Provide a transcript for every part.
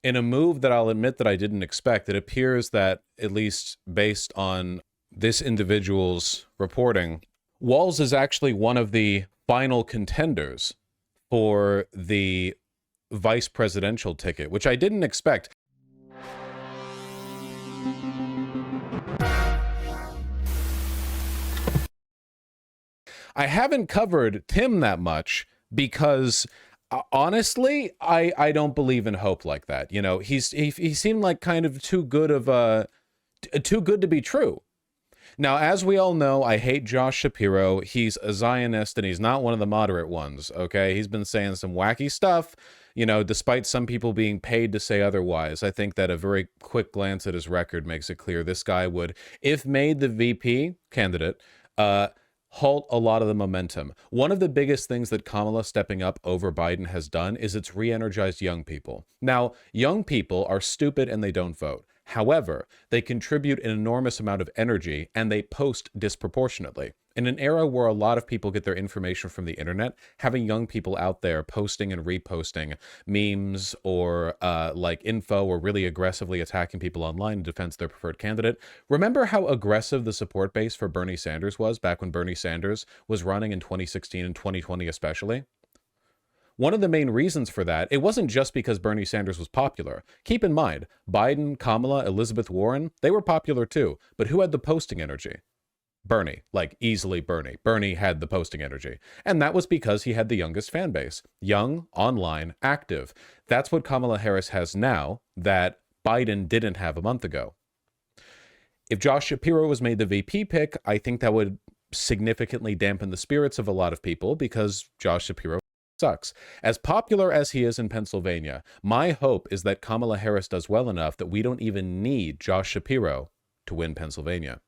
In a move that I'll admit that I didn't expect, it appears that, at least based on this individual's reporting, Walz is actually one of the final contenders for the vice presidential ticket, which I didn't expect. I haven't covered Tim that much because honestly, I don't believe in hope like that. You know, he seemed like kind of too good to be true. Now, as we all know, I hate Josh Shapiro. He's a Zionist and he's not one of the moderate ones, okay? He's been saying some wacky stuff, you know, despite some people being paid to say otherwise. I think that a very quick glance at his record makes it clear this guy would, if made the VP candidate, halt a lot of the momentum. One of the biggest things that Kamala stepping up over Biden has done is it's re-energized young people. Now, young people are stupid and they don't vote. However, they contribute an enormous amount of energy and they post disproportionately. In an era where a lot of people get their information from the internet, having young people out there posting and reposting memes or like info or really aggressively attacking people online in defense of their preferred candidate. Remember how aggressive the support base for Bernie Sanders was back when Bernie Sanders was running in 2016 and 2020 especially? One of the main reasons for that, it wasn't just because Bernie Sanders was popular. Keep in mind, Biden, Kamala, Elizabeth Warren, they were popular too. But who had the posting energy? Bernie, like easily Bernie. Bernie had the posting energy. And that was because he had the youngest fan base. Young, online, active. That's what Kamala Harris has now that Biden didn't have a month ago. If Josh Shapiro was made the VP pick, I think that would significantly dampen the spirits of a lot of people because Josh Shapiro sucks. As popular as he is in Pennsylvania, my hope is that Kamala Harris does well enough that we don't even need Josh Shapiro to win Pennsylvania.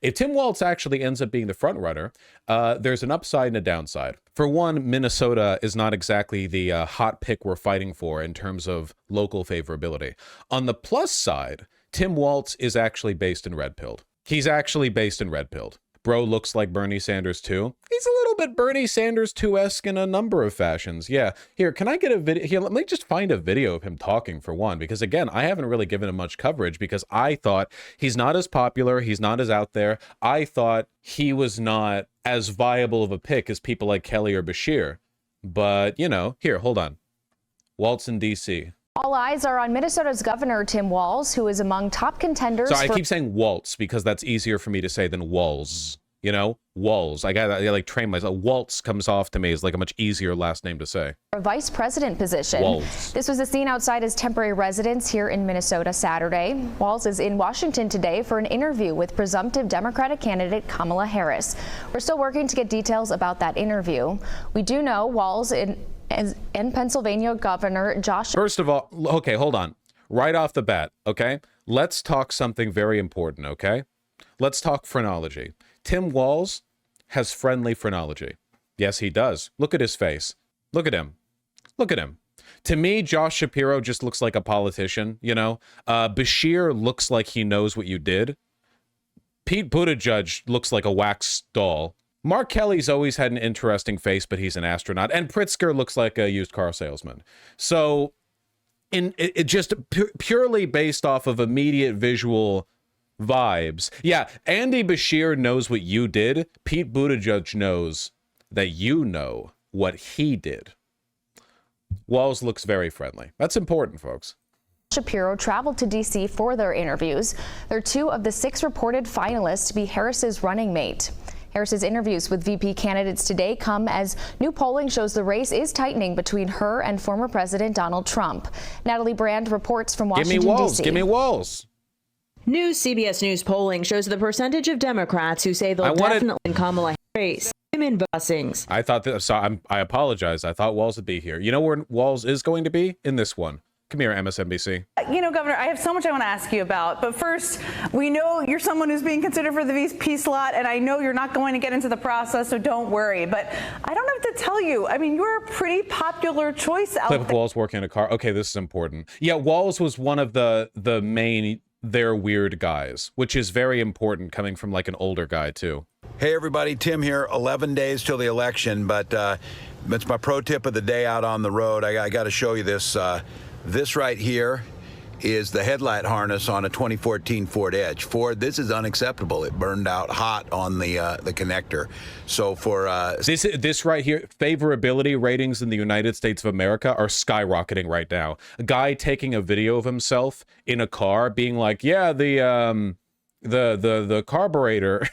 If Tim Walz actually ends up being the front runner, there's an upside and a downside. For one, Minnesota is not exactly the hot pick we're fighting for in terms of local favorability. On the plus side, Tim Walz is actually based in red-pilled. He's actually based in red-pilled. Bro looks like Bernie Sanders too. He's a little bit Bernie Sanders 2-esque in a number of fashions. Yeah, here, can I get a video? Here, let me just find a video of him talking for one, because again, I haven't really given him much coverage because I thought he's not as popular, he's not as out there. I thought he was not as viable of a pick as people like Kelly or Bashir. But, you know, here, hold on. Walz in D.C. All eyes are on Minnesota's Governor Tim Walz, who is among top contenders. So I keep saying Waltz because that's easier for me to say than Walz. You know, Walz. I like train myself. Waltz comes off to me as like a much easier last name to say. A vice president position. Walz. This was a scene outside his temporary residence here in Minnesota Saturday. Walz is in Washington today for an interview with presumptive Democratic candidate Kamala Harris. We're still working to get details about that interview. We do know Walz in Pennsylvania Governor Josh. First of all, okay, hold on. Right off the bat, okay? Let's talk something very important, okay? Let's talk phrenology. Tim Walz has friendly phrenology. Yes, he does. Look at his face. Look at him. Look at him. To me, Josh Shapiro just looks like a politician, you know? Bashir looks like he knows what you did. Pete Buttigieg looks like a wax doll. Mark Kelly's always had an interesting face, but he's an astronaut. And Pritzker looks like a used car salesman. So, it just purely based off of immediate visual vibes. Yeah, Andy Bashir knows what you did. Pete Buttigieg knows that you know what he did. Walz looks very friendly. That's important, folks. Shapiro traveled to D.C. for their interviews. They're two of the 6 reported finalists to be Harris's running mate. Harris's interviews with VP candidates today come as new polling shows the race is tightening between her and former President Donald Trump. Natalie Brand reports from Washington, D.C. Give me Walz. Give me Walz. New CBS News polling shows the percentage of Democrats who say they'll definitely win Kamala Harris. Women busings. I thought that. So I apologize. I thought Walz would be here. You know where Walz is going to be? In this one. Come here, MSNBC. You know, Governor, I have so much I want to ask you about. But first, we know you're someone who's being considered for the VP slot, and I know you're not going to get into the process, so don't worry. But I don't have to tell you. I mean, you're a pretty popular choice out there. Clip of Walz working in a car. Okay, this is important. Yeah, Walz was one of the main they're weird guys, which is very important coming from like an older guy too. Hey everybody, Tim here. 11 days till the election, but it's my pro tip of the day out on the road. I got to show you this This right here is the headlight harness on a 2014 Ford Edge. Ford, this is unacceptable. It burned out hot on the connector. So for this right here, favorability ratings in the United States of America are skyrocketing right now. A guy taking a video of himself in a car being like, yeah, the carburetor,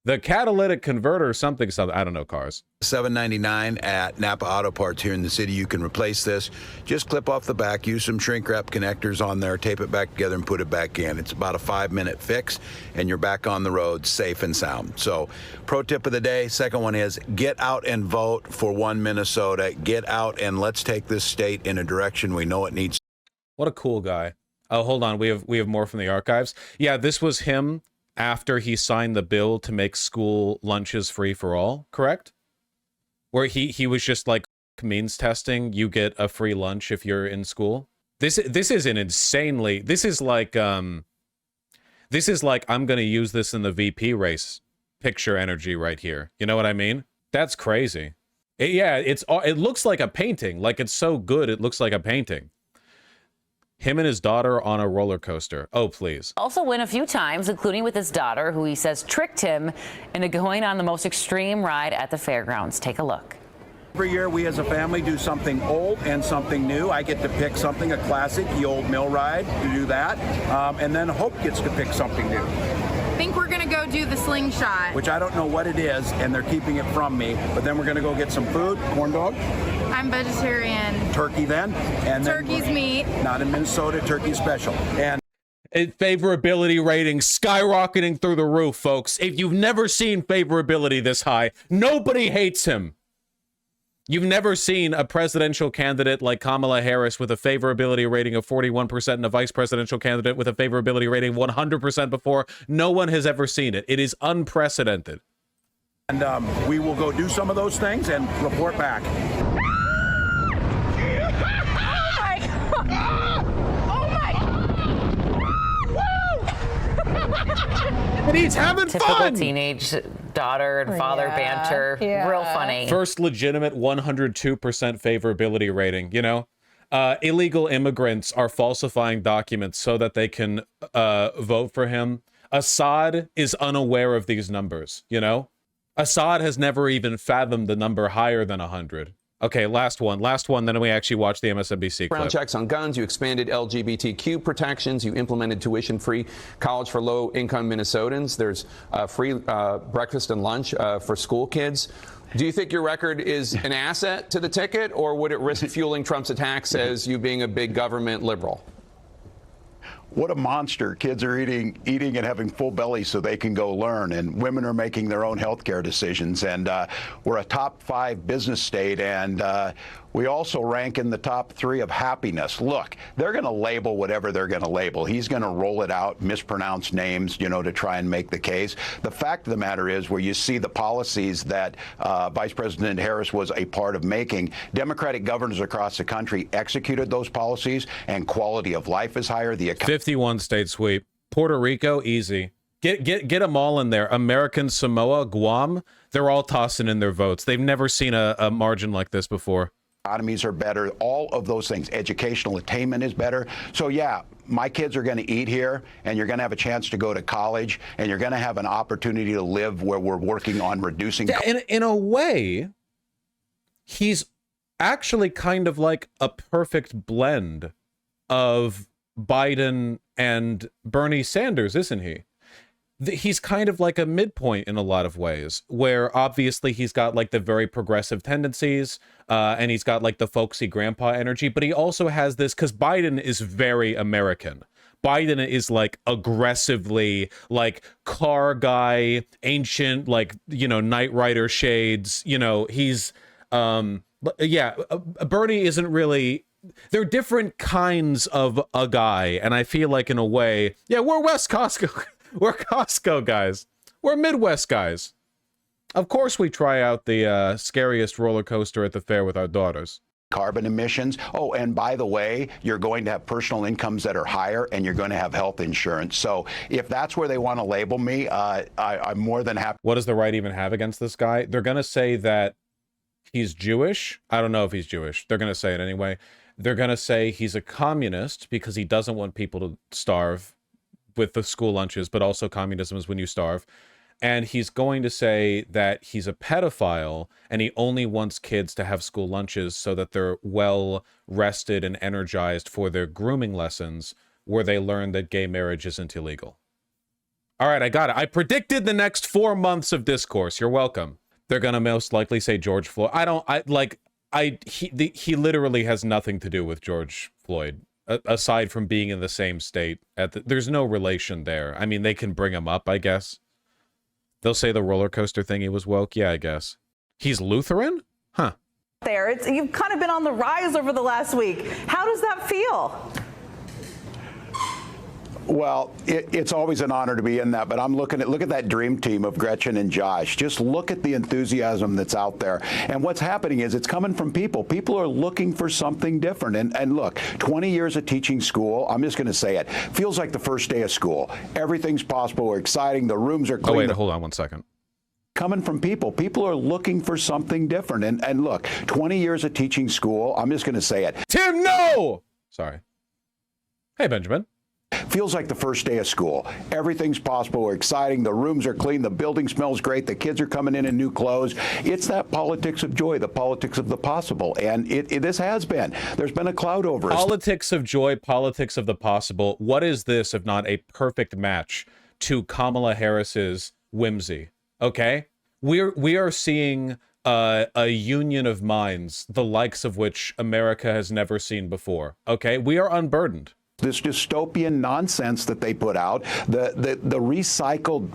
the catalytic converter, something. I don't know cars. $7.99 at Napa Auto Parts here in the city. You can replace this. Just clip off the back, use some shrink wrap connectors on there, tape it back together and put it back in. It's about a 5-minute fix and you're back on the road safe and sound. So pro tip of the day, second one is get out and vote for One Minnesota. Get out and let's take this state in a direction we know it needs. What a cool guy. Oh, hold on. We have more from the archives. Yeah, this was him after he signed the bill to make school lunches free for all, correct? Where he was just like means testing, you get a free lunch if you're in school. This is an insanely, this is like I'm gonna use this in the VP race picture energy right here. You know what I mean? That's crazy. It looks like a painting. Like it's so good it looks like a painting. Him and his daughter on a roller coaster. Oh, please. Also win a few times, including with his daughter, who he says tricked him into going on the most extreme ride at the fairgrounds. Take a look. Every year we as a family do something old and something new. I get to pick something, a classic, the old mill ride, to do that. And then Hope gets to pick something new. I think we're going to go do the slingshot. Which I don't know what it is, and they're keeping it from me. But then we're going to go get some food, corn dog. I'm vegetarian. Turkey then. And Turkey's then, meat. Not in Minnesota, turkey's special. And favorability ratings skyrocketing through the roof, folks. If you've never seen favorability this high, nobody hates him. You've never seen a presidential candidate like Kamala Harris with a favorability rating of 41% and a vice presidential candidate with a favorability rating of 100% before. No one has ever seen it. It is unprecedented. And we will go do some of those things and report back. But he's having Typical fun. Teenage daughter and father banter. Real funny. First legitimate 102% favorability rating, you know? Illegal immigrants are falsifying documents so that they can vote for him. Assad is unaware of these numbers, you know? Assad has never even fathomed the number higher than 100. Okay, last one, then we actually watch the MSNBC clip. Background checks on guns, you expanded LGBTQ protections, you implemented tuition-free college for low-income Minnesotans. There's free breakfast and lunch for school kids. Do you think your record is an asset to the ticket, or would it risk fueling Trump's attacks as you being a big government liberal? What a monster. Kids are eating and having full bellies so they can go learn, and women are making their own health care decisions. And we're a top 5 business state, and we also rank in the top 3 of happiness. Look, they're going to label whatever they're going to label. He's going to roll it out, mispronounce names, you know, to try and make the case. The fact of the matter is, where you see the policies that Vice President Harris was a part of making, Democratic governors across the country executed those policies, and quality of life is higher. The 51 state sweep. Puerto Rico, easy. Get them all in there. American Samoa, Guam, they're all tossing in their votes. They've never seen a margin like this before. Economies are better, all of those things. Educational attainment is better. So yeah, my kids are going to eat here, and you're going to have a chance to go to college, and you're going to have an opportunity to live where we're working on reducing. In a way, he's actually kind of like a perfect blend of Biden and Bernie Sanders, isn't he? He's kind of like a midpoint in a lot of ways, where obviously he's got like the very progressive tendencies, and he's got like the folksy grandpa energy, but he also has this, because Biden is very American. Biden is like aggressively like car guy, ancient, like, you know, Knight Rider shades, you know, he's, yeah, Bernie isn't really, they're different kinds of a guy, and I feel like in a way, yeah, we're West Costco. We're Costco guys. We're Midwest guys. Of course we try out the scariest roller coaster at the fair with our daughters. Carbon emissions. Oh, and by the way, you're going to have personal incomes that are higher, and you're going to have health insurance. So if that's where they want to label me, I'm more than happy. What does the right even have against this guy? They're going to say that he's Jewish. I don't know if he's Jewish. They're going to say it anyway. They're going to say he's a communist because he doesn't want people to starve with the school lunches, but also communism is when you starve. And he's going to say that he's a pedophile and he only wants kids to have school lunches so that they're well rested and energized for their grooming lessons where they learn that gay marriage isn't illegal. All right, I got it. I predicted the next 4 months of discourse. You're welcome. They're going to most likely say George Floyd. He literally has nothing to do with George Floyd, aside from being in the same state. There's no relation there. I mean, they can bring him up, I guess. They'll say the roller coaster thing, he was woke. Yeah, I guess. He's Lutheran? Huh. You've kind of been on the rise over the last week. How does that feel? Well, it's always an honor to be in that, but I'm look at that dream team of Gretchen and Josh. Just look at the enthusiasm that's out there. And what's happening is it's coming from people. People are looking for something different. And look, 20 years of teaching school, I'm just going to say it, feels like the first day of school. Everything's possible. We're exciting. The rooms are clean. Oh, wait, hold on one second. Coming from people. People are looking for something different. And look, 20 years of teaching school, I'm just going to say it. Tim, no! Sorry. Hey, Benjamin. Feels like the first day of school. Everything's possible. We're exciting. The rooms are clean. The building smells great. The kids are coming in new clothes. It's that politics of joy, the politics of the possible. And this has been. There's been a cloud over us. Politics of joy, politics of the possible. What is this if not a perfect match to Kamala Harris's whimsy? Okay? We are seeing a union of minds, the likes of which America has never seen before. Okay? We are unburdened. This dystopian nonsense that they put out, the recycled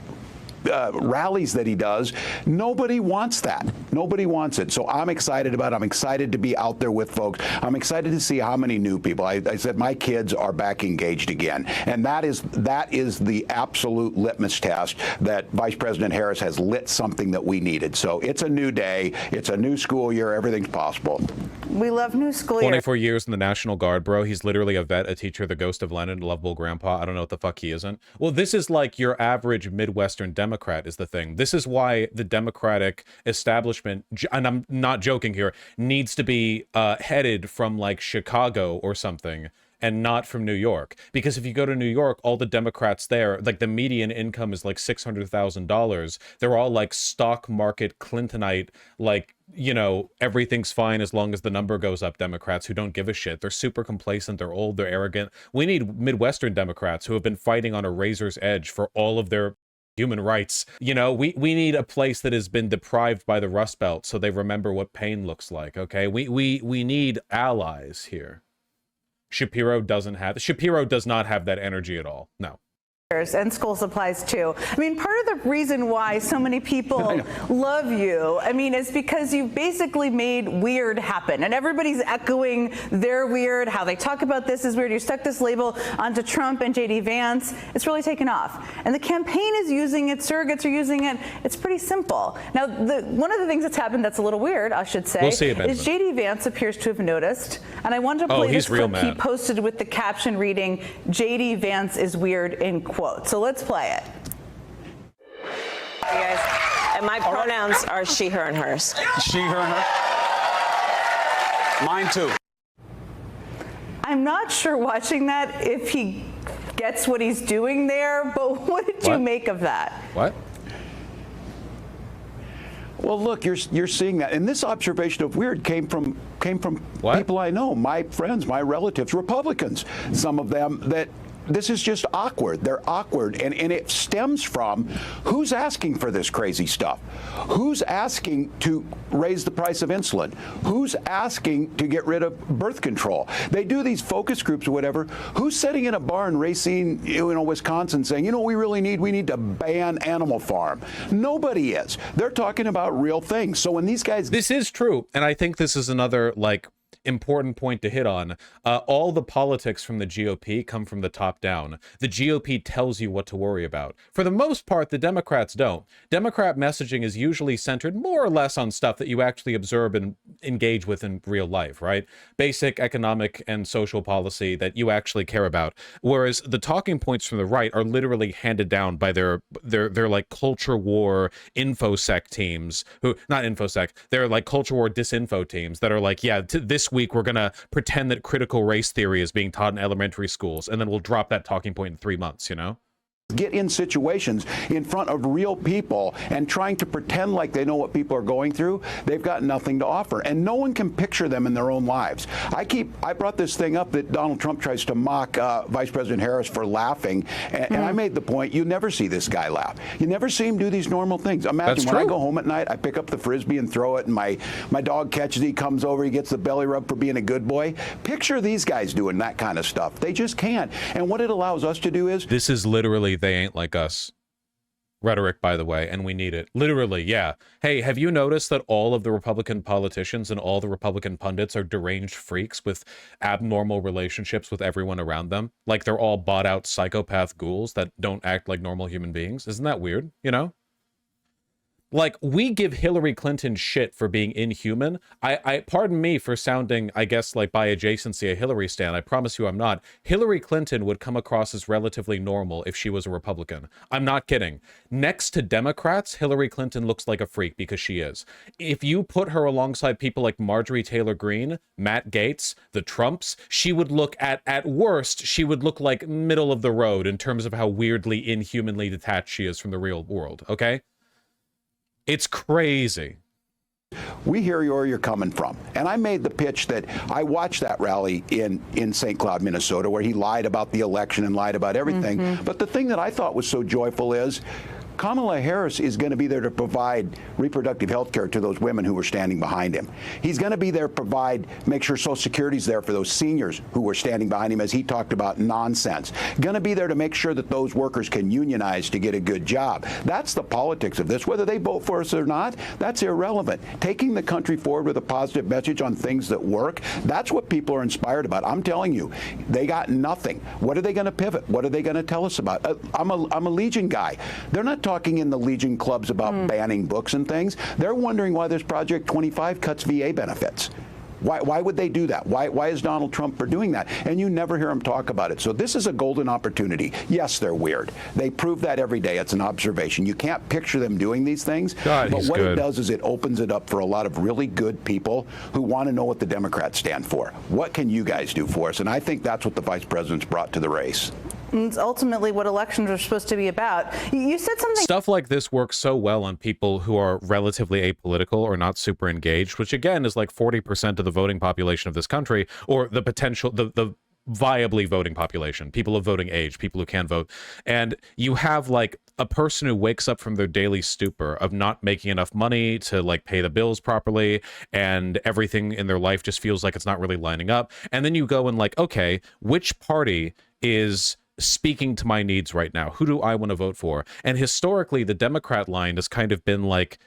rallies that he does, nobody wants that. Nobody wants it. So I'm excited about it. I'm excited to be out there with folks. I'm excited to see how many new people. I said my kids are back engaged again. And that is the absolute litmus test that Vice President Harris has lit something that we needed. So it's a new day. It's a new school year. Everything's possible. We love new school year. 24 years in the National Guard, bro. He's literally a vet, a teacher, the ghost of Lenin, a lovable grandpa. I don't know what the fuck he isn't. Well, this is like your average Midwestern Democrat is the thing. This is why the Democratic establishment, and I'm not joking here, needs to be headed from like Chicago or something and not from New York. Because if you go to New York, all the Democrats there, like the median income is like $600,000. They're all like stock market Clintonite, like, you know, everything's fine as long as the number goes up Democrats who don't give a shit. They're super complacent. They're old. They're arrogant. We need Midwestern Democrats who have been fighting on a razor's edge for all of their human rights. You know, we need a place that has been deprived by the Rust Belt so they remember what pain looks like. Okay, we need allies here. Shapiro does not have that energy at all. No. And school supplies too. I mean, part of the reason why so many people love you, I mean, is because you've basically made weird happen, and everybody's echoing their weird, how they talk about this is weird. You stuck this label onto Trump and JD Vance. It's really taken off, and the campaign is using it. Surrogates are using it. It's pretty simple. Now, one of the things that's happened that's a little weird, I should say, is JD Vance appears to have noticed, and I wanted to play this clip he posted with the caption reading, "JD Vance is weird," in quotes. So let's play it. Hey guys, and my pronouns are she, her, and hers. She, her, and her? Mine too. I'm not sure watching that if he gets what he's doing there, but what did you make of that? What? Well, look, you're seeing that, and this observation of weird came from people I know, my friends, my relatives, Republicans, some of them that. This is just awkward. They're awkward. And it stems from who's asking for this crazy stuff? Who's asking to raise the price of insulin? Who's asking to get rid of birth control? They do these focus groups or whatever. Who's sitting in a bar in Racine, Wisconsin saying, we really need to ban Animal Farm? Nobody is. They're talking about real things. So when these guys... This is true. And I think this is another, important point to hit on. All the politics from the GOP come from the top down. The GOP tells you what to worry about. For the most part, the Democrats don't. Democrat messaging is usually centered more or less on stuff that you actually observe and engage with in real life, right? Basic economic and social policy that you actually care about. Whereas the talking points from the right are literally handed down by their like culture war infosec teams who, not infosec, they're like culture war disinfo teams that are like, yeah, this week we're going to pretend that critical race theory is being taught in elementary schools, and then we'll drop that talking point in 3 months, you know? Get in situations in front of real people and trying to pretend like they know what people are going through, they've got nothing to offer. And no one can picture them in their own lives. I brought this thing up that Donald Trump tries to mock Vice President Harris for laughing. And I made the point, you never see this guy laugh. You never see him do these normal things. Imagine when I go home at night, I pick up the Frisbee and throw it, and my dog catches it, he comes over, he gets the belly rub for being a good boy. Picture these guys doing that kind of stuff. They just can't. And what it allows us to do is... This is literally they ain't like us rhetoric, by the way, and we need it. Literally, yeah. Hey, have you noticed that all of the Republican politicians and all the Republican pundits are deranged freaks with abnormal relationships with everyone around them? Like they're all bought out psychopath ghouls that don't act like normal human beings. Isn't that weird, you know? Like, we give Hillary Clinton shit for being inhuman. I pardon me for sounding, I guess, like by adjacency, a Hillary stan. I promise you I'm not. Hillary Clinton would come across as relatively normal if she was a Republican. I'm not kidding. Next to Democrats, Hillary Clinton looks like a freak because she is. If you put her alongside people like Marjorie Taylor Greene, Matt Gaetz, the Trumps, she would look at worst, she would look like middle of the road in terms of how weirdly, inhumanly detached she is from the real world, okay? It's crazy. We hear where you're coming from. And I made the pitch that I watched that rally in St. Cloud, Minnesota, where he lied about the election and lied about everything. But the thing that I thought was so joyful is Kamala Harris is going to be there to provide reproductive health care to those women who were standing behind him. He's going to be there to make sure Social Security's there for those seniors who were standing behind him as he talked about nonsense. Going to be there to make sure that those workers can unionize to get a good job. That's the politics of this. Whether they vote for us or not, that's irrelevant. Taking the country forward with a positive message on things that work, that's what people are inspired about. I'm telling you, they got nothing. What are they going to pivot? What are they going to tell us about? I'm a Legion guy. They're not talking in the Legion clubs about banning books and things. They're wondering why this Project 25 cuts VA benefits. Why would they do that? Why is Donald Trump for doing that? And you never hear him talk about it. So this is a golden opportunity. Yes, they're weird. They prove that every day. It's an observation. You can't picture them doing these things. God, but what it does is it opens it up for a lot of really good people who want to know what the Democrats stand for. What can you guys do for us? And I think that's what the vice president's brought to the race. It's ultimately what elections are supposed to be about. You said something. Stuff like this works so well on people who are relatively apolitical or not super engaged, which again is like 40% of the voting population of this country, or the potential, the viably voting population, people of voting age, people who can vote. And you have like a person who wakes up from their daily stupor of not making enough money to like pay the bills properly, and everything in their life just feels like it's not really lining up. And then you go and like, okay, which party is speaking to my needs right now? Who do I want to vote for? And historically, the Democrat line has kind of been like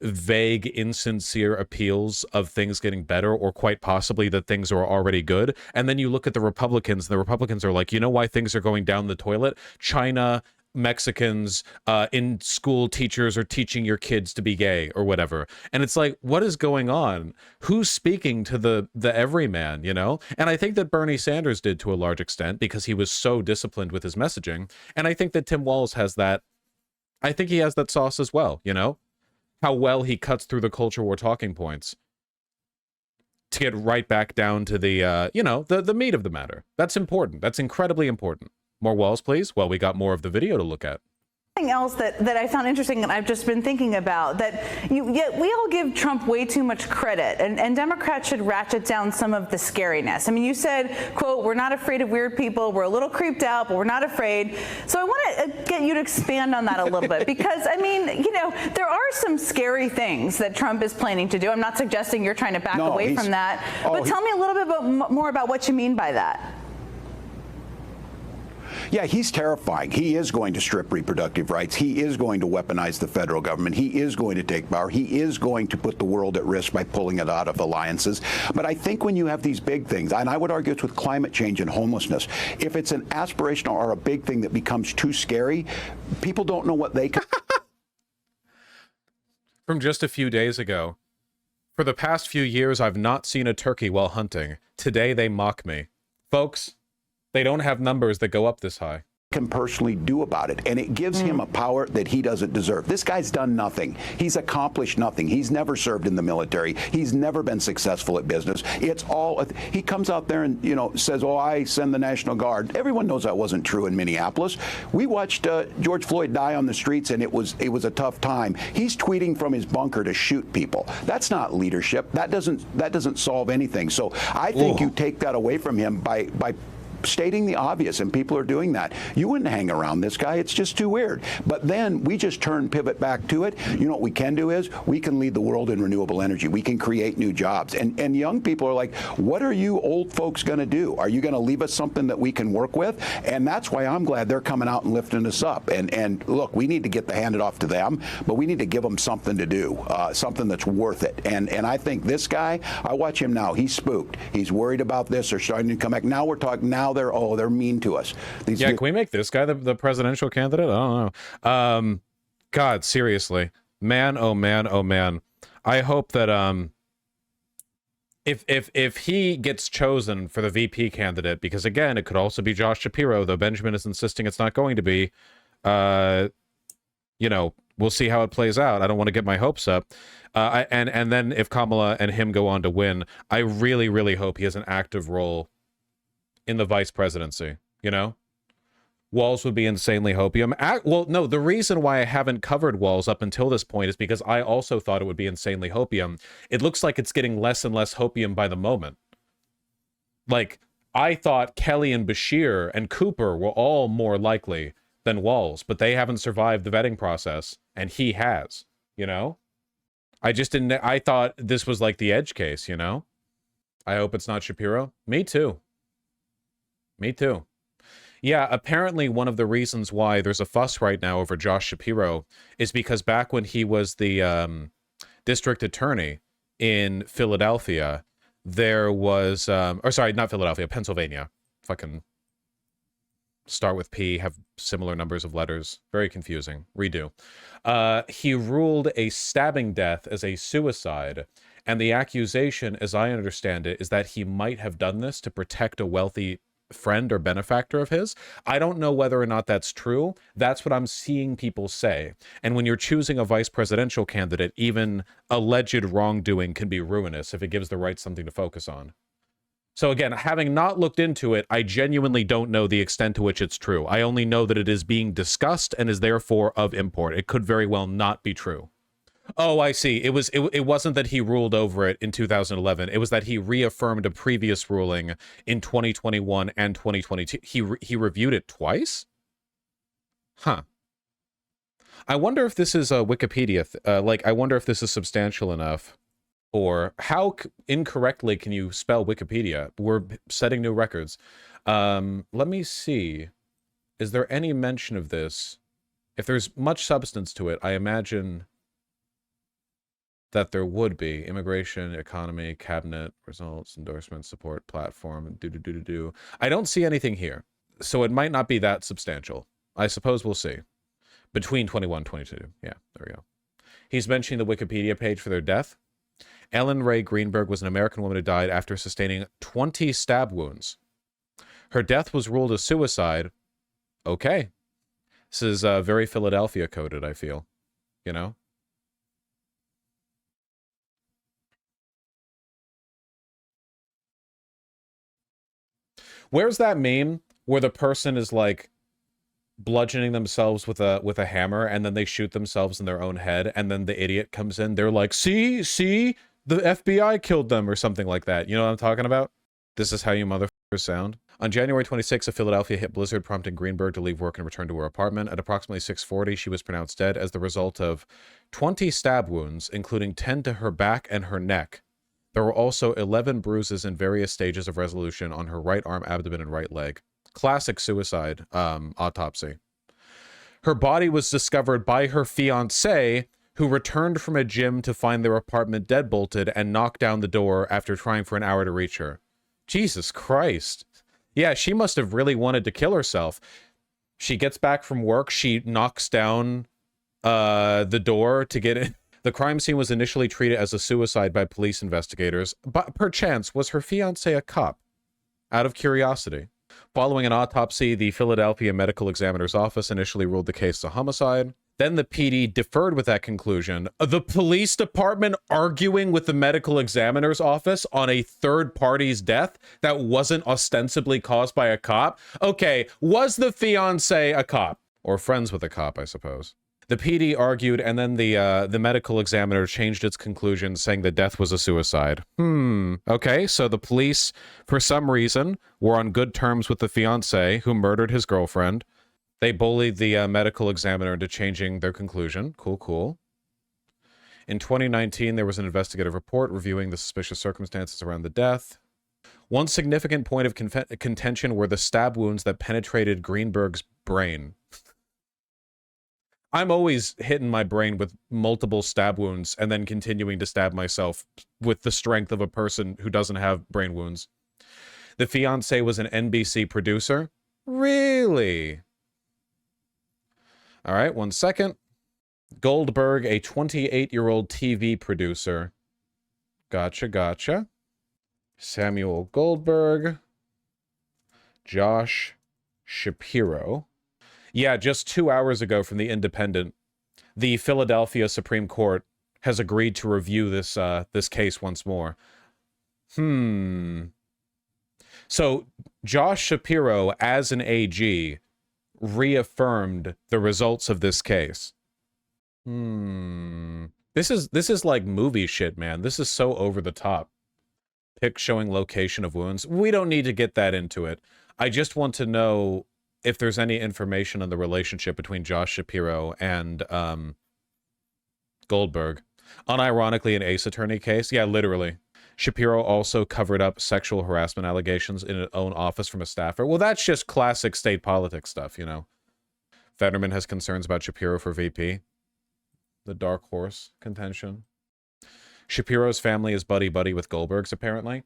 vague, insincere appeals of things getting better, or quite possibly that things are already good. And then you look at the Republicans, and the Republicans are like, you know why things are going down the toilet? China, Mexicans, in school teachers are teaching your kids to be gay or whatever. And it's like, what is going on? Who's speaking to the everyman, you know? And I think that Bernie Sanders did to a large extent because he was so disciplined with his messaging. And I think that Tim Walz has that. I think he has that sauce as well, you know? How well he cuts through the culture war talking points to get right back down to the, you know, the meat of the matter. That's important. That's incredibly important. More Walz, please. Well, we got more of the video to look at. Something else that I found interesting and I've just been thinking about, that yet we all give Trump way too much credit, and Democrats should ratchet down some of the scariness. I mean, you said, quote, we're not afraid of weird people, we're a little creeped out, but we're not afraid. So I want to get you to expand on that a little bit, because I mean, you know, there are some scary things that Trump is planning to do. I'm not suggesting you're trying to back away from that, but tell me a little bit more about what you mean by that. Yeah, he's terrifying. He is going to strip reproductive rights. He is going to weaponize the federal government. He is going to take power. He is going to put the world at risk by pulling it out of alliances. But I think when you have these big things, and I would argue it's with climate change and homelessness, if it's an aspirational or a big thing that becomes too scary, people don't know what they can. From just a few days ago, for the past few years, I've not seen a turkey while hunting. Today, they mock me. Folks, they don't have numbers that go up this high. can personally do about it, and it gives him a power that he doesn't deserve. This guy's done nothing. He's accomplished nothing. He's never served in the military. He's never been successful at business. It's all, he comes out there and, you know, says, oh, I send the National Guard. Everyone knows that wasn't true in Minneapolis. We watched George Floyd die on the streets, and it was a tough time. He's tweeting from his bunker to shoot people. That's not leadership. That doesn't solve anything. So I think you take that away from him by stating the obvious, and people are doing that. You wouldn't hang around this guy. It's just too weird. But then we just pivot back to it. You know what we can do is we can lead the world in renewable energy. We can create new jobs. And young people are like, what are you old folks going to do? Are you going to leave us something that we can work with? And that's why I'm glad they're coming out and lifting us up. And look, we need to hand it off to them, but we need to give them something to do, something that's worth it. And I think this guy, I watch him now. He's spooked. He's worried about this. They're starting to come back. Now we're talking, now they're mean to us. Can we make this guy the presidential candidate? I don't know. God, seriously, man, oh man, oh man. I hope that if he gets chosen for the VP candidate, because again, it could also be Josh Shapiro, though Benjamin is insisting it's not going to be. You know, we'll see how it plays out. I don't want to get my hopes up. And then if Kamala and him go on to win, I really, really hope he has an active role in the vice presidency. You know, Walz would be insanely hopium. Well, no, the reason why I haven't covered Walz up until this point is because I also thought it would be insanely hopium. It looks like it's getting less and less hopium by the moment. Like, I thought Kelly and Bashir and Cooper were all more likely than Walz, but they haven't survived the vetting process, and he has, you know? I thought this was like the edge case, you know? I hope it's not Shapiro. Me too. Me too. Yeah, apparently one of the reasons why there's a fuss right now over Josh Shapiro is because back when he was the district attorney in Philadelphia, there was, or sorry, not Philadelphia, Pennsylvania. Fucking start with P, have similar numbers of letters. Very confusing. Redo. He ruled a stabbing death as a suicide, and the accusation, as I understand it, is that he might have done this to protect a wealthy friend or benefactor of his. I don't know whether or not that's true. That's what I'm seeing people say. And when you're choosing a vice presidential candidate, even alleged wrongdoing can be ruinous if it gives the right something to focus on. So again, having not looked into it, I genuinely don't know the extent to which it's true. I only know that it is being discussed and is therefore of import. It could very well not be true. Oh, I see. It wasn't that he ruled over it in 2011. It was that he reaffirmed a previous ruling in 2021 and 2022. He reviewed it twice? Huh. I wonder if this is a Wikipedia. I wonder if this is substantial enough. Or how incorrectly can you spell Wikipedia? We're setting new records. Let me see. Is there any mention of this? If there's much substance to it, I imagine that there would be. Immigration, economy, cabinet, results, endorsement, support, platform, do. I don't see anything here. So it might not be that substantial. I suppose we'll see. Between 21 and 22. Yeah, there we go. He's mentioning the Wikipedia page for their death. Ellen Greenberg was an American woman who died after sustaining 20 stab wounds. Her death was ruled a suicide. Okay. This is very Philadelphia coded, I feel. You know? Where's that meme where the person is like bludgeoning themselves with a hammer and then they shoot themselves in their own head and then the idiot comes in, they're like, see, the FBI killed them or something like that. You know what I'm talking about? This is how you motherfuckers sound. On January 26, a Philadelphia hit blizzard prompting Greenberg to leave work and return to her apartment. At approximately 6:40, she was pronounced dead as the result of 20 stab wounds, including 10 to her back and her neck. There were also 11 bruises in various stages of resolution on her right arm, abdomen, and right leg. Classic suicide autopsy. Her body was discovered by her fiancé, who returned from a gym to find their apartment deadbolted and knocked down the door after trying for an hour to reach her. Jesus Christ. Yeah, she must have really wanted to kill herself. She gets back from work, she knocks down the door to get in. The crime scene was initially treated as a suicide by police investigators, but perchance was her fiancé a cop? Out of curiosity. Following an autopsy, the Philadelphia Medical Examiner's Office initially ruled the case a homicide. Then the PD deferred with that conclusion. The police department arguing with the medical examiner's office on a third party's death that wasn't ostensibly caused by a cop. Okay, was the fiance a cop? Or friends with a cop, I suppose. The PD argued, and then the medical examiner changed its conclusion, saying the death was a suicide. Okay, so the police, for some reason, were on good terms with the fiance who murdered his girlfriend. They bullied the medical examiner into changing their conclusion. Cool, cool. In 2019, there was an investigative report reviewing the suspicious circumstances around the death. One significant point of contention were the stab wounds that penetrated Greenberg's brain. I'm always hitting my brain with multiple stab wounds and then continuing to stab myself with the strength of a person who doesn't have brain wounds. The fiancé was an NBC producer. Really? All right, 1 second. Goldberg, a 28-year-old TV producer. Gotcha, gotcha. Samuel Goldberg. Josh Shapiro. Yeah, just 2 hours ago from The Independent, the Philadelphia Supreme Court has agreed to review this this case once more. So Josh Shapiro, as an AG, reaffirmed the results of this case. This is like movie shit, man. This is so over the top. Pic showing location of wounds. We don't need to get that into it. I just want to know if there's any information on the relationship between Josh Shapiro and Goldberg. Unironically, an Ace Attorney case. Yeah, literally. Shapiro also covered up sexual harassment allegations in his own office from a staffer. Well, that's just classic state politics stuff, you know. Fetterman has concerns about Shapiro for VP. The dark horse contention. Shapiro's family is buddy-buddy with Goldberg's, apparently.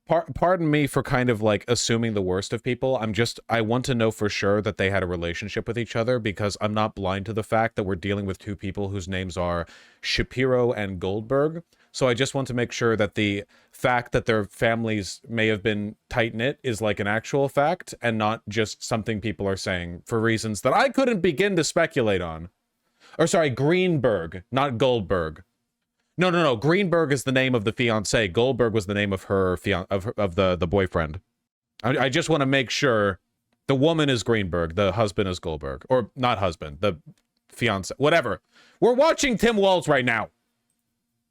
Pardon me for kind of like assuming the worst of people. I want to know for sure that they had a relationship with each other, because I'm not blind to the fact that we're dealing with two people whose names are Shapiro and Goldberg. So I just want to make sure that the fact that their families may have been tight-knit is like an actual fact and not just something people are saying for reasons that I couldn't begin to speculate on. Or sorry, Greenberg, not Goldberg. No. Greenberg is the name of the fiancée. Goldberg was the name of her of the boyfriend. I just want to make sure the woman is Greenberg, the husband is Goldberg, or not husband, the fiancé, whatever. We're watching Tim Walz right now.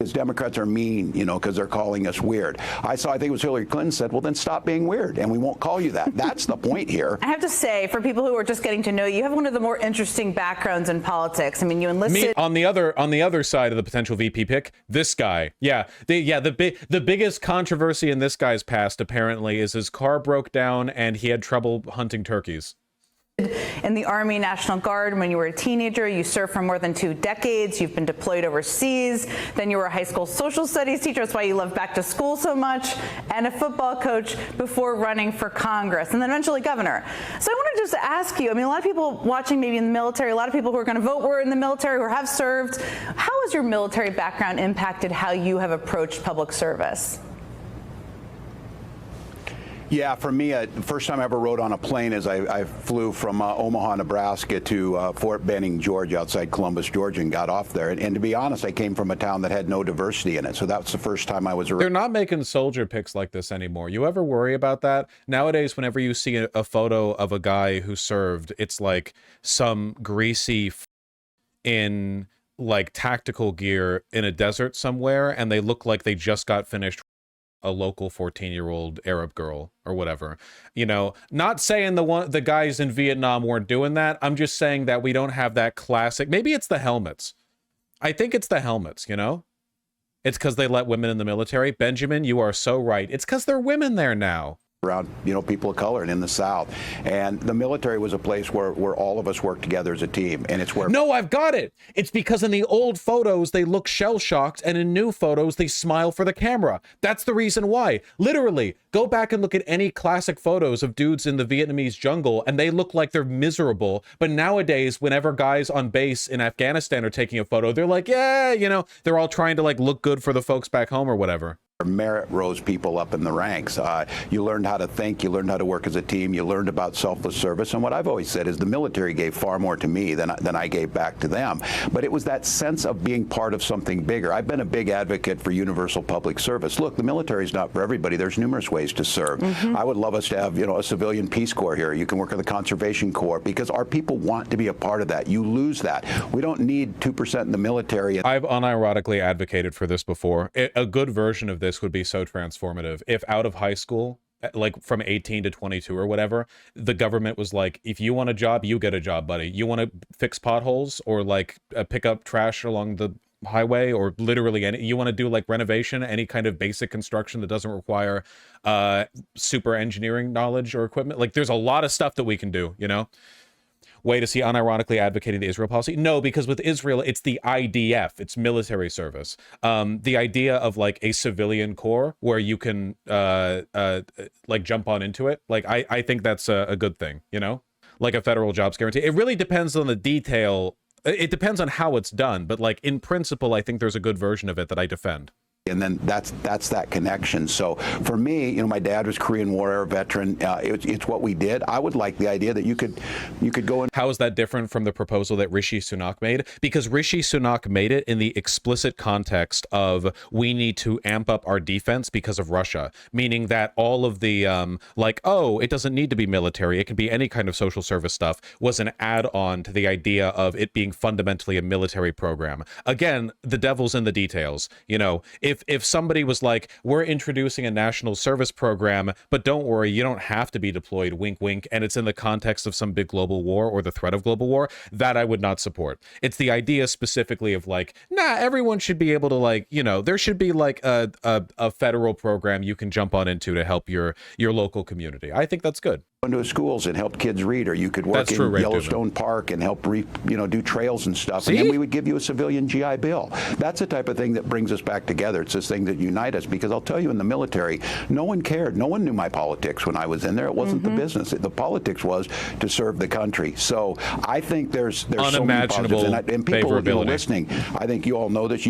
Because Democrats are mean, you know, because they're calling us weird. I think it was Hillary Clinton said, well, then stop being weird, and we won't call you that. That's the point here. I have to say, for people who are just getting to know you, you have one of the more interesting backgrounds in politics. I mean, you enlisted... On the other side of the potential VP pick, this guy. Yeah, the biggest controversy in this guy's past, apparently, is his car broke down and he had trouble hunting turkeys. In the Army National Guard when you were a teenager. You served for more than 2 decades. You've been deployed overseas. Then you were a high school social studies teacher. That's why you love back to school so much. And a football coach before running for Congress, and then eventually governor. So I want to just ask you, I mean, a lot of people watching maybe in the military, a lot of people who are going to vote were in the military or have served. How has your military background impacted how you have approached public service? Yeah, for me, the first time I ever rode on a plane is I flew from Omaha, Nebraska to Fort Benning, Georgia, outside Columbus, Georgia, and got off there. And to be honest, I came from a town that had no diversity in it. So that was the first time I was around. They're not making soldier pics like this anymore. You ever worry about that? Nowadays, whenever you see a photo of a guy who served, it's like some greasy in like tactical gear in a desert somewhere, and they look like they just got finished a local 14-year-old Arab girl or whatever. You know, not saying the guys in Vietnam weren't doing that. I'm just saying that we don't have that classic. Maybe it's the helmets. I think it's the helmets, you know? It's because they let women in the military. Benjamin, you are so right. It's because there are women there now. Around, you know, people of color and in the South. And the military was a place where all of us worked together as a team. And it's where... No, I've got it. It's because in the old photos, they look shell-shocked, and in new photos, they smile for the camera. That's the reason why. Literally, go back and look at any classic photos of dudes in the Vietnamese jungle, and they look like they're miserable. But nowadays, whenever guys on base in Afghanistan are taking a photo, they're like, yeah, you know, they're all trying to like look good for the folks back home or whatever. Merit rose people up in the ranks. You learned how to think, you learned how to work as a team, you learned about selfless service. And what I've always said is the military gave far more to me than I gave back to them. But it was that sense of being part of something bigger. I've been a big advocate for universal public service. Look, the military is not for everybody. There's numerous ways to serve. I would love us to have, a civilian Peace Corps here. You can work in the Conservation Corps because our people want to be a part of that. You lose that. We don't need 2% in the military. I've unironically advocated for this before. A good version of this would be so transformative if out of high school, like from 18 to 22 or whatever, the government was like, if you want a job, you get a job, buddy. You want to fix potholes or like pick up trash along the highway, or literally any, you want to do like renovation, any kind of basic construction that doesn't require super engineering knowledge or equipment. Like there's a lot of stuff that we can do, Way to see unironically advocating the Israel policy? No, because with Israel, it's the IDF, it's military service. The idea of like a civilian corps where you can like jump on into it, like I think that's a good thing, like a federal jobs guarantee. It really depends on the detail. It depends on how it's done, but like in principle, I think there's a good version of it that I defend. And then that's that connection. So for me, my dad was Korean War era veteran. It's what we did. I would like the idea that you could go in. How is that different from the proposal that Rishi Sunak made? Because Rishi Sunak made it in the explicit context of we need to amp up our defense because of Russia, meaning that all of the it doesn't need to be military, it can be any kind of social service stuff, was an add-on to the idea of it being fundamentally a military program. Again, the devil's in the details. If somebody was like, we're introducing a national service program, but don't worry, you don't have to be deployed, wink, wink, and it's in the context of some big global war or the threat of global war, that I would not support. It's the idea specifically of like, everyone should be able to there should be like a federal program you can jump on into to help your local community. I think that's good. Into schools and help kids read, or you could work in Yellowstone Park and help do trails and stuff. And then we would give you a civilian GI Bill. That's the type of thing that brings us back together. It's this thing that unites us, because I'll tell you, in the military, no one cared. No one knew my politics when I was in there. It wasn't the business. The politics was to serve the country. So I think there's so many positives. And people listening, I think you all know this,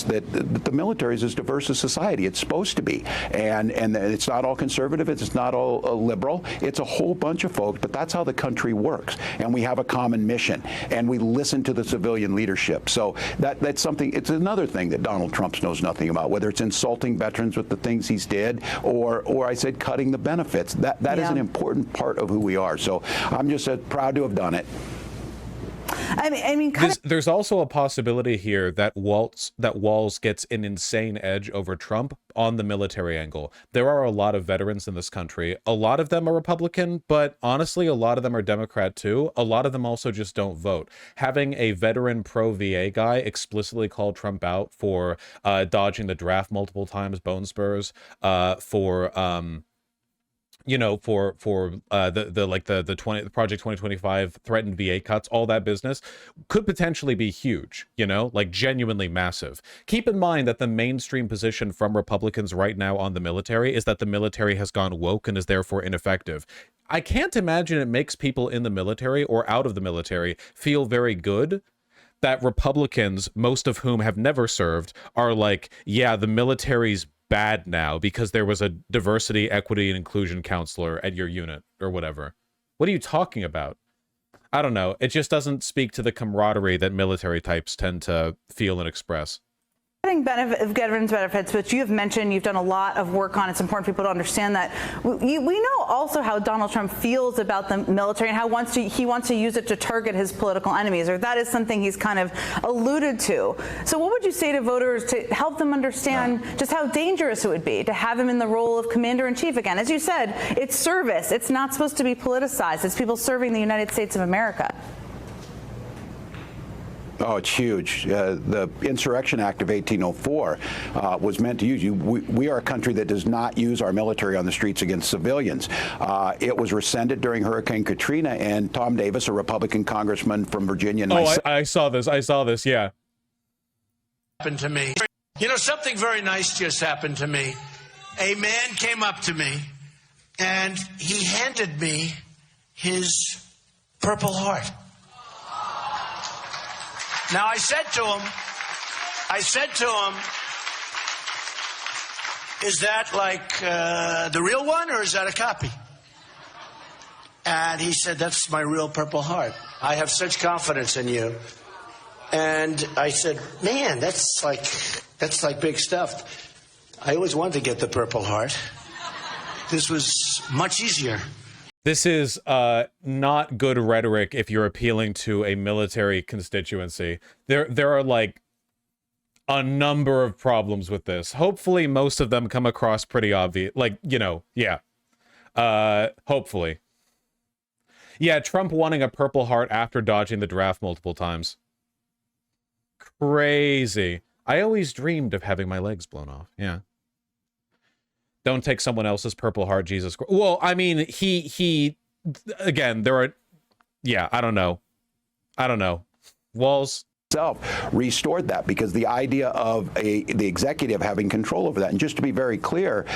that the military is as diverse as society. It's supposed to be. And it's not all conservative. It's not all liberal. It's a whole bunch of folks, but that's how the country works. And we have a common mission, and we listen to the civilian leadership. So that's something. It's another thing that Donald Trump knows nothing about, whether it's insulting veterans with the things he's did, or I said cutting the benefits. That is an important part of who we are. So I'm just proud to have done it. There's also a possibility here that Walz gets an insane edge over Trump on the military angle. There are a lot of veterans in this country. A lot of them are Republican, but honestly, a lot of them are Democrat too. A lot of them also just don't vote. Having a veteran pro-VA guy explicitly call Trump out for dodging the draft multiple times, bone spurs, for the Project 2025 threatened VA cuts, all that business could potentially be huge, genuinely massive. Keep in mind that the mainstream position from Republicans right now on the military is that the military has gone woke and is therefore ineffective. I can't imagine it makes people in the military or out of the military feel very good that Republicans, most of whom have never served, are like, yeah, the military's bad now because there was a diversity, equity, and inclusion counselor at your unit or whatever. What are you talking about? I don't know. It just doesn't speak to the camaraderie that military types tend to feel and express. Veterans benefits, which you have mentioned, you've done a lot of work on. It's important for people to understand that. We know also how Donald Trump feels about the military and how he wants to use it to target his political enemies, or that is something he's kind of alluded to. So what would you say to voters to help them understand just how dangerous it would be to have him in the role of commander-in-chief again? As you said, it's service. It's not supposed to be politicized. It's people serving the United States of America. Oh, it's huge. The Insurrection Act of 1804 was meant to use. We are a country that does not use our military on the streets against civilians. It was rescinded during Hurricane Katrina, and Tom Davis, a Republican congressman from Virginia. And I saw this, yeah. Happened to me. Something very nice just happened to me. A man came up to me, and he handed me his Purple Heart. Now, I said to him, is that like the real one or is that a copy? And he said, that's my real Purple Heart. I have such confidence in you. And I said, man, that's like big stuff. I always wanted to get the Purple Heart. This was much easier. This is not good rhetoric if you're appealing to a military constituency. There are like a number of problems with this. Hopefully most of them come across pretty obvious. Like, you know, yeah. Hopefully. Yeah, Trump wanting a Purple Heart after dodging the draft multiple times. Crazy. I always dreamed of having my legs blown off. Yeah. Don't take someone else's Purple Heart, Jesus Christ. Well, I mean, he again, there are, yeah, I don't know. Walz restored that because the idea of the executive having control over that. And just to be very clear,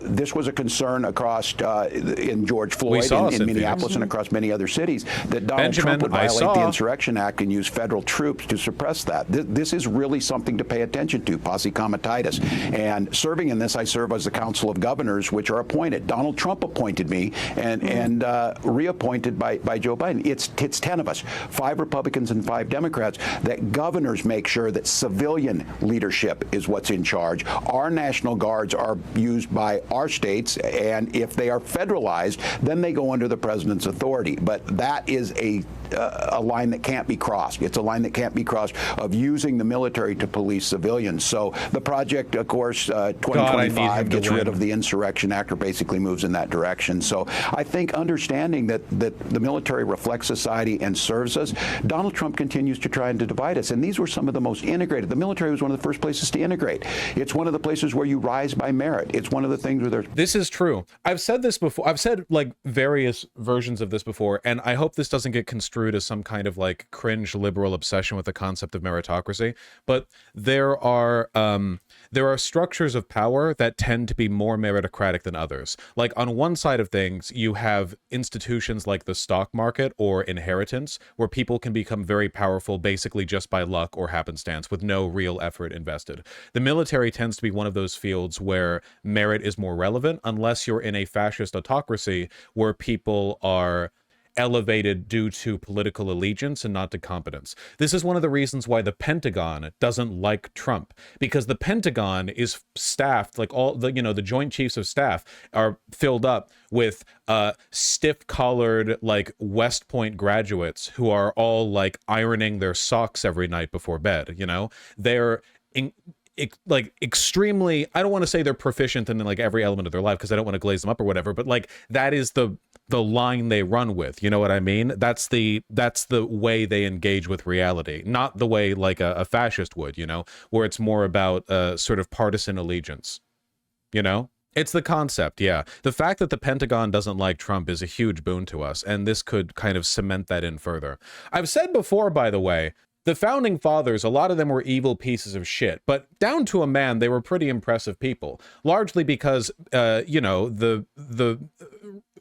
this was a concern across in George Floyd, in Minneapolis, and across many other cities, that Donald Trump would violate the Insurrection Act and use federal troops to suppress that. This is really something to pay attention to, posse comitatus. And serving in this, I serve as the Council of Governors, which are appointed. Donald Trump appointed me and reappointed by Joe Biden. It's 10 of us, 5 Republicans and 5 Democrats, that governors make sure that civilian leadership is what's in charge. Our National Guards are used by our states, and if they are federalized, then they go under the president's authority. But that is a line that can't be crossed. It's a line that can't be crossed of using the military to police civilians. So the project, of course, 2025 gets rid of the Insurrection Act, or basically moves in that direction. So I think understanding that the military reflects society and serves us, Donald Trump continues to try and divide us. And these were some of the most integrated. The military was one of the first places to integrate. It's one of the places where you rise by merit. It's one of the things where there's... This is true. I've said this before. I've said like various versions of this before, and I hope this doesn't get construed as some kind of like cringe liberal obsession with the concept of meritocracy. But there are structures of power that tend to be more meritocratic than others. Like on one side of things, you have institutions like the stock market or inheritance, where people can become very powerful basically just by luck or happenstance with no real effort invested. The military tends to be one of those fields where merit is more relevant, unless you're in a fascist autocracy where people are elevated due to political allegiance and not to competence. This is one of the reasons why the Pentagon doesn't like Trump, because the Pentagon is staffed, like all the, you know, the Joint Chiefs of Staff are filled up with stiff-collared, like West Point graduates who are all like ironing their socks every night before bed. You know, they're like extremely, I don't want to say they're proficient in like every element of their life because I don't want to glaze them up or whatever, but like that is the line they run with. You know what I mean? That's the way they engage with reality, not the way like a fascist would, you know, where it's more about sort of partisan allegiance, you know? It's the concept, yeah. The fact that the Pentagon doesn't like Trump is a huge boon to us, and this could kind of cement that in further. I've said before, by the way, the founding fathers, a lot of them were evil pieces of shit, but down to a man, they were pretty impressive people, largely because, you know, the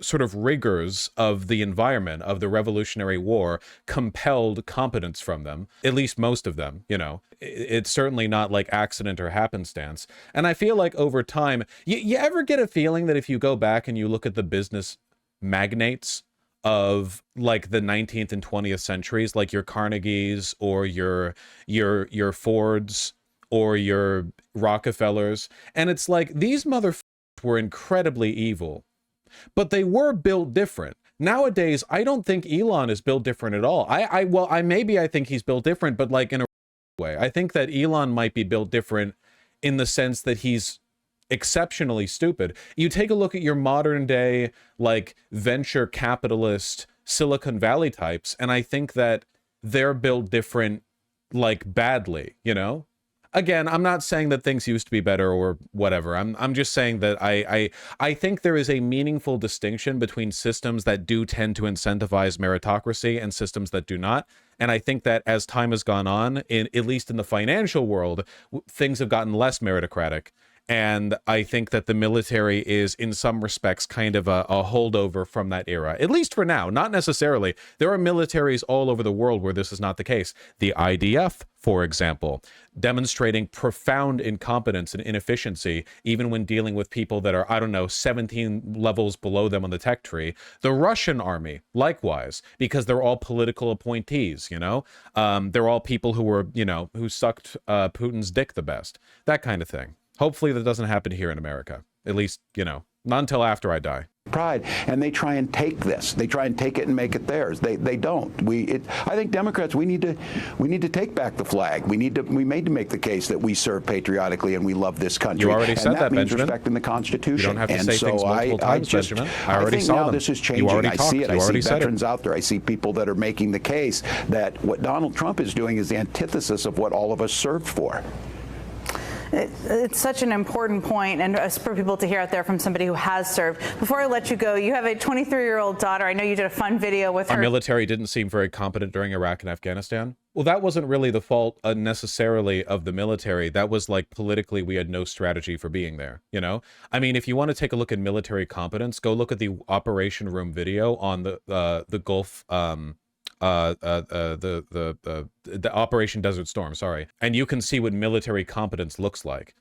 sort of rigors of the environment of the Revolutionary War compelled competence from them, at least most of them, you know. It's certainly not like accident or happenstance. And I feel like over time, you ever get a feeling that if you go back and you look at the business magnates of like the 19th and 20th centuries, like your Carnegies or your Fords or your Rockefellers, and it's like these motherfuckers were incredibly evil, but they were built different. Nowadays, I don't think Elon is built different at all. Maybe I think he's built different, but like in a way. I think that Elon might be built different in the sense that he's exceptionally stupid. You take a look at your modern day, like venture capitalist Silicon Valley types, and I think that they're built different, like badly, you know? Again, I'm not saying that things used to be better or whatever. I'm just saying that I think there is a meaningful distinction between systems that do tend to incentivize meritocracy and systems that do not. And I think that as time has gone on, at least in the financial world, things have gotten less meritocratic. And I think that the military is, in some respects, kind of a holdover from that era, at least for now. Not necessarily. There are militaries all over the world where this is not the case. The IDF, for example, demonstrating profound incompetence and inefficiency, even when dealing with people that are, I don't know, 17 levels below them on the tech tree. The Russian army, likewise, because they're all political appointees, you know? They're all people who were, you know, who sucked Putin's dick the best. That kind of thing. Hopefully that doesn't happen here in America. At least, you know, not until after I die. Pride, and they try and take this. They try and take it and make it theirs. They don't. I think Democrats, we need to take back the flag. We need to make the case that we serve patriotically and we love this country. You already said that, means Benjamin. respecting the Constitution. You don't have to say things multiple times, Benjamin. I already think saw now them. this is changing. I see it. I see veterans out there. I see people that are making the case that what Donald Trump is doing is the antithesis of what all of us served for. It's such an important point, and for people to hear out there from somebody who has served. Before I let you go, you have a 23-year-old daughter. I know you did a fun video with her. Our military didn't seem very competent during Iraq and Afghanistan. Well, that wasn't really the fault necessarily of the military. That was like politically, we had no strategy for being there, you know? I mean, if you want to take a look at military competence, go look at the Operation Room video on the Gulf, the Operation Desert Storm, sorry. And you can see what military competence looks like.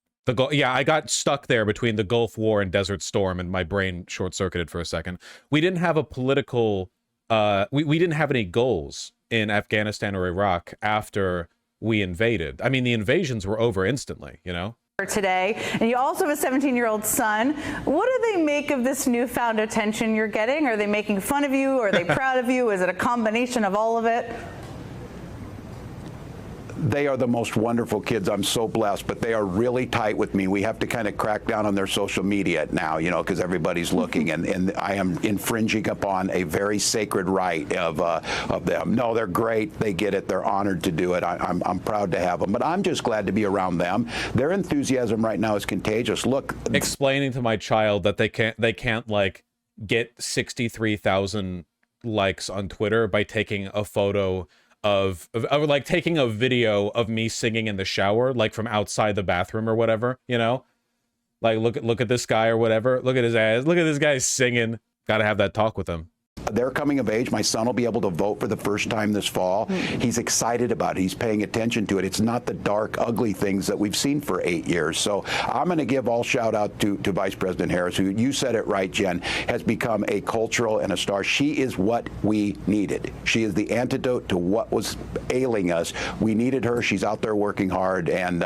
Yeah, I got stuck there between the Gulf War and Desert Storm, and my brain short-circuited for a second. We didn't have a political, we didn't have any goals in Afghanistan or Iraq after we invaded. I mean, the invasions were over instantly, you know? Today, and you also have a 17-year-old son. What do they make of this newfound attention you're getting? Are they making fun of you? Are they proud of you? Is it a combination of all of it? They are the most wonderful kids. I'm so blessed, but they are really tight with me. We have to kind of crack down on their social media now, you know, because everybody's looking, and I am infringing upon a very sacred right of them. No, they're great. They get it. They're honored to do it. I'm proud to have them, but I'm just glad to be around them. Their enthusiasm right now is contagious. Look, explaining to my child that they can't like get 63,000 likes on Twitter by taking a photo of like taking a video of me singing in the shower, like from outside the bathroom or whatever, you know, like look at this guy or whatever. Look at his ass. Look at this guy singing. Got to have that talk with him. They're coming of age. My son will be able to vote for the first time this fall. He's excited about it. He's paying attention to it. It's not the dark, ugly things that we've seen for 8 years. So I'm going to give all shout out to Vice President Harris, who, you said it right, Jen, has become a cultural and a star. She is what we needed. She is the antidote to what was ailing us. We needed her. She's out there working hard. And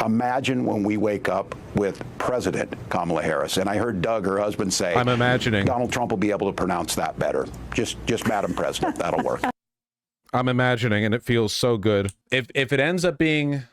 imagine when we wake up with President Kamala Harris. And I heard Doug, her husband, say, I'm imagining Donald Trump will be able to pronounce that better. Just Madam President. That'll work. I'm imagining, and it feels so good. If it ends up being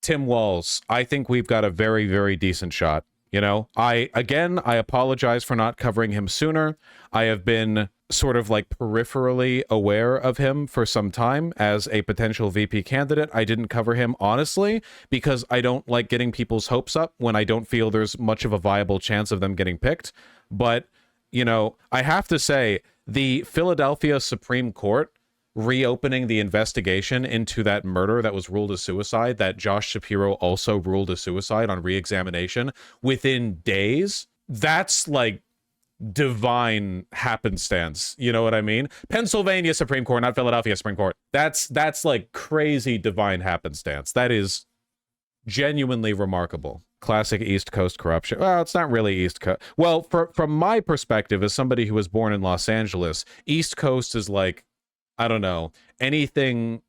Tim Walz, I think we've got a very, very decent shot. You know, I apologize for not covering him sooner. I have been sort of like peripherally aware of him for some time as a potential VP candidate. I didn't cover him, honestly, because I don't like getting people's hopes up when I don't feel there's much of a viable chance of them getting picked. But you know, I have to say, the Philadelphia Supreme Court reopening the investigation into that murder that was ruled a suicide, that Josh Shapiro also ruled a suicide on re-examination within days, that's like divine happenstance. You know what I mean? Pennsylvania Supreme Court, not Philadelphia Supreme Court. That's like crazy divine happenstance. That is genuinely remarkable. Classic East Coast corruption. Well, it's not really East Coast. Well, from my perspective, as somebody who was born in Los Angeles, East Coast is like, I don't know, anything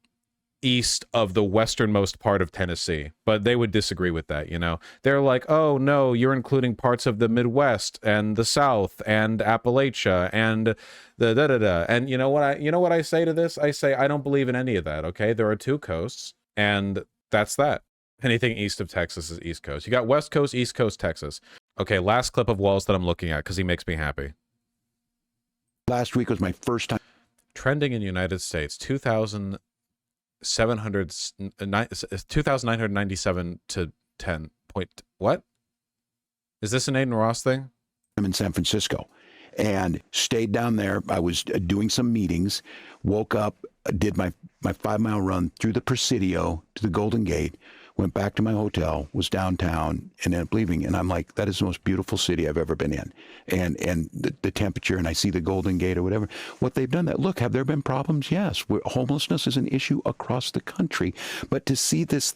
east of the westernmost part of Tennessee. But they would disagree with that, you know? They're like, oh, no, you're including parts of the Midwest and the South and Appalachia and the da-da-da. And you know what I say to this? I say, I don't believe in any of that, okay? There are two coasts, and that's that. Anything east of Texas is East Coast. You got West Coast, East Coast, Texas. Okay, last clip of Walz that I'm looking at because he makes me happy. Last week was my first time. Trending in United States, 2,997 to 10. What? Is this an Aiden Ross thing? I'm in San Francisco and stayed down there. I was doing some meetings, woke up, did my 5-mile run through the Presidio to the Golden Gate, went back to my hotel, was downtown, and ended up leaving. And I'm like, that is the most beautiful city I've ever been in. And the temperature, and I see the Golden Gate or whatever. What they've done that. Look, have there been problems? Yes. Homelessness is an issue across the country. But to see this,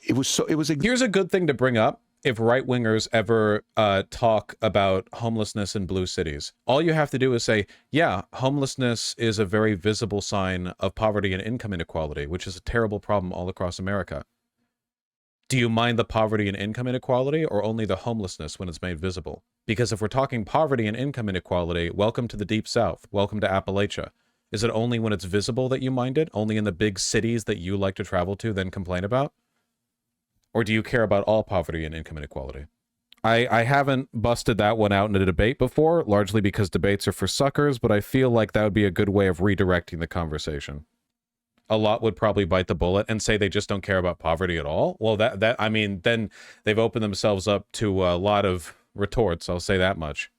here's a good thing to bring up. If right-wingers ever talk about homelessness in blue cities, all you have to do is say, yeah, homelessness is a very visible sign of poverty and income inequality, which is a terrible problem all across America. Do you mind the poverty and income inequality, or only the homelessness when it's made visible? Because if we're talking poverty and income inequality, welcome to the Deep South. Welcome to Appalachia. Is it only when it's visible that you mind it? Only in the big cities that you like to travel to, then complain about? Or do you care about all poverty and income inequality? I haven't busted that one out in a debate before, largely because debates are for suckers, but I feel like that would be a good way of redirecting the conversation. A lot would probably bite the bullet and say they just don't care about poverty at all. Well, I mean, then they've opened themselves up to a lot of retorts, I'll say that much.